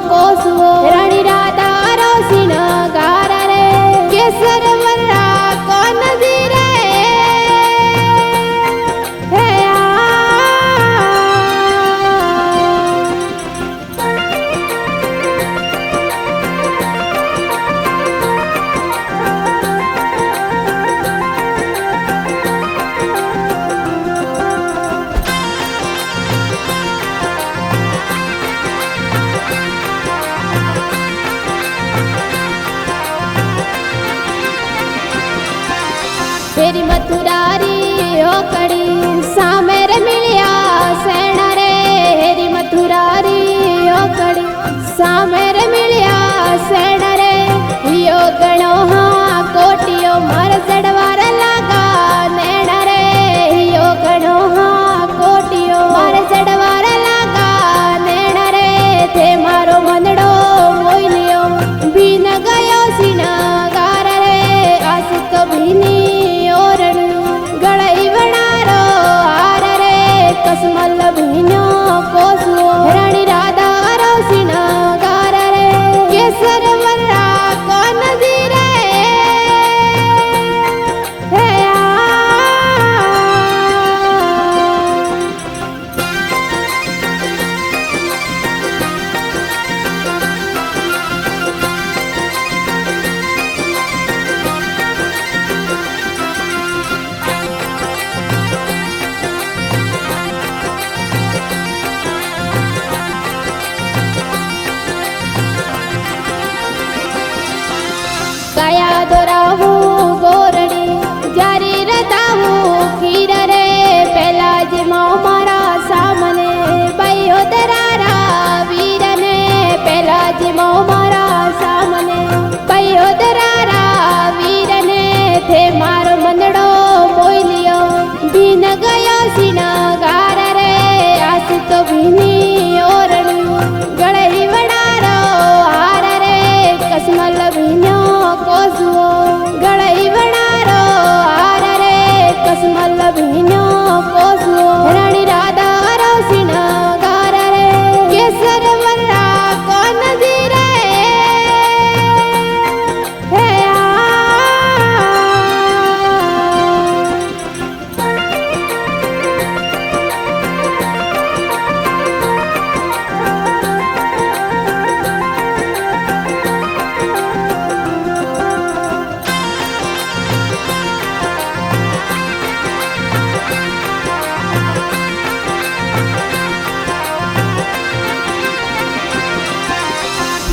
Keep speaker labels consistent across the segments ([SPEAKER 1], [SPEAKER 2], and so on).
[SPEAKER 1] कोसुओ रानी Radha rosin गारा रे केसर वर्रा कौन जीरे हे तेरी मथुरारी ओ कड़ी सामेर मिलिया सेना रे हेरी मथुरारी ओ कड़ी सामेर मिलिया सेना रे यो गणो हाँ कोटियो मर जड़वार लगा नेना रे यो गणो हाँ कोटियो मर जड़वार लगा नेना रे थे मारो मनड़ो मोई लियो बीन गयो सीन गार रे आस तो बीनी कसमल भीनो कोसुओ रानी राधा रोसिन गारा रे केसर वर्रा कौन जीरे हे कया दोराहू गोरड़ी जारी रताहू खीर रे पहला जिमो मारा सामने बयो दरारा वीर ने पहला जिमो मारा सामने बयो दरारा वीर ने थे मारो मनड़ो मोई लियो बीन गयो सीना गार रे आस तो बीनी ओरणी गड़ई वडारो हार रे कसमल बीनो कोसुओ गड़ई वडारो हार रे कसमल बीनो कोसुओ रानी राधा रोसिन गारा रे केसर वर्रा कौन जीरे हे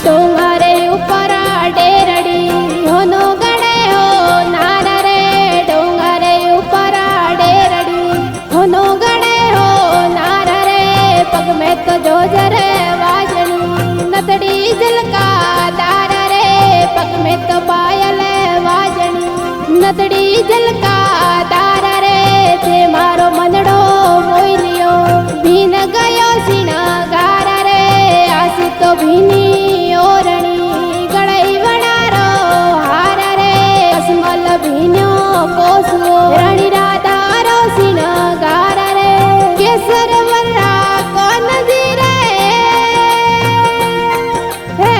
[SPEAKER 1] डोंगरे ऊपर डेरड़ी होनो गणे हो नार रे डोंगरे ऊपर डेरड़ी होनो गणे हो नार रे पग में तो जोजर वाजनी नतड़ी जलका दार रे पग में तो पायल वाजनी नतड़ी जलका दार रे थे मारो मनड़ो मोई लियो बीन गयो सीन गारा रे आस तो बीनी ओरणी गड़ई वडारो हार रे कसमल भीनो कोसुओ रानी राधा रोसिन गारा रे केसर वर्रा कौन जीरे हे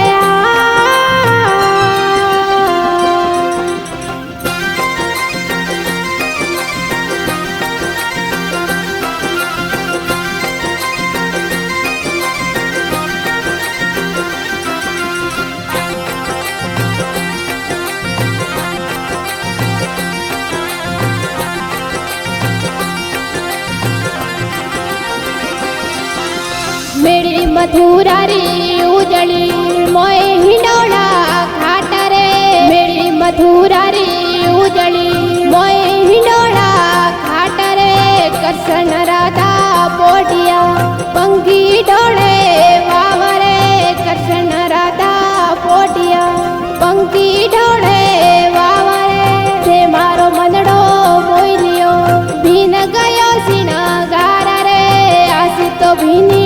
[SPEAKER 1] मेरी मथुरारी उजड़ी मोए हिंडोला घाट रे मेरी मथुरारी उजड़ी मोए हिंडोला घाट रे कृष्ण राधा पोटिया पंखी डोले वावरे कृष्ण राधा पोटिया पंखी डोले वावरे थे मारो मनड़ो मोई लियो बीन गयो सीन गारा रे आस तो बीनी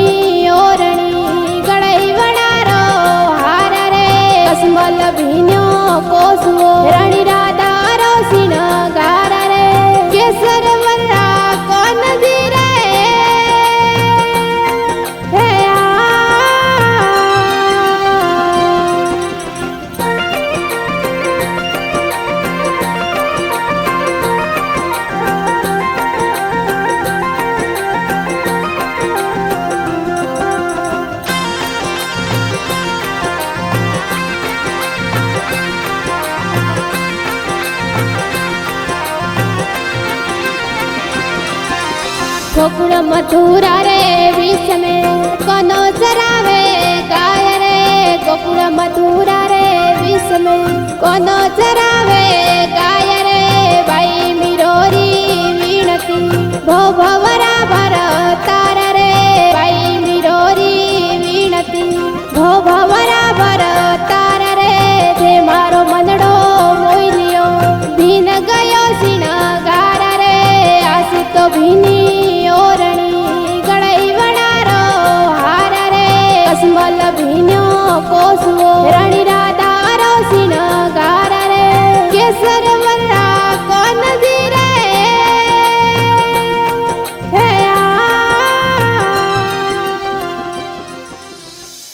[SPEAKER 1] ओरणी गड़ई वडारो हार रे कसमल भीनो कोसुओ रानी गोकुल मथुरा रे विष में कोनो चरावे गाय रे गोकुल मथुरा रे विष में कोनो चरावे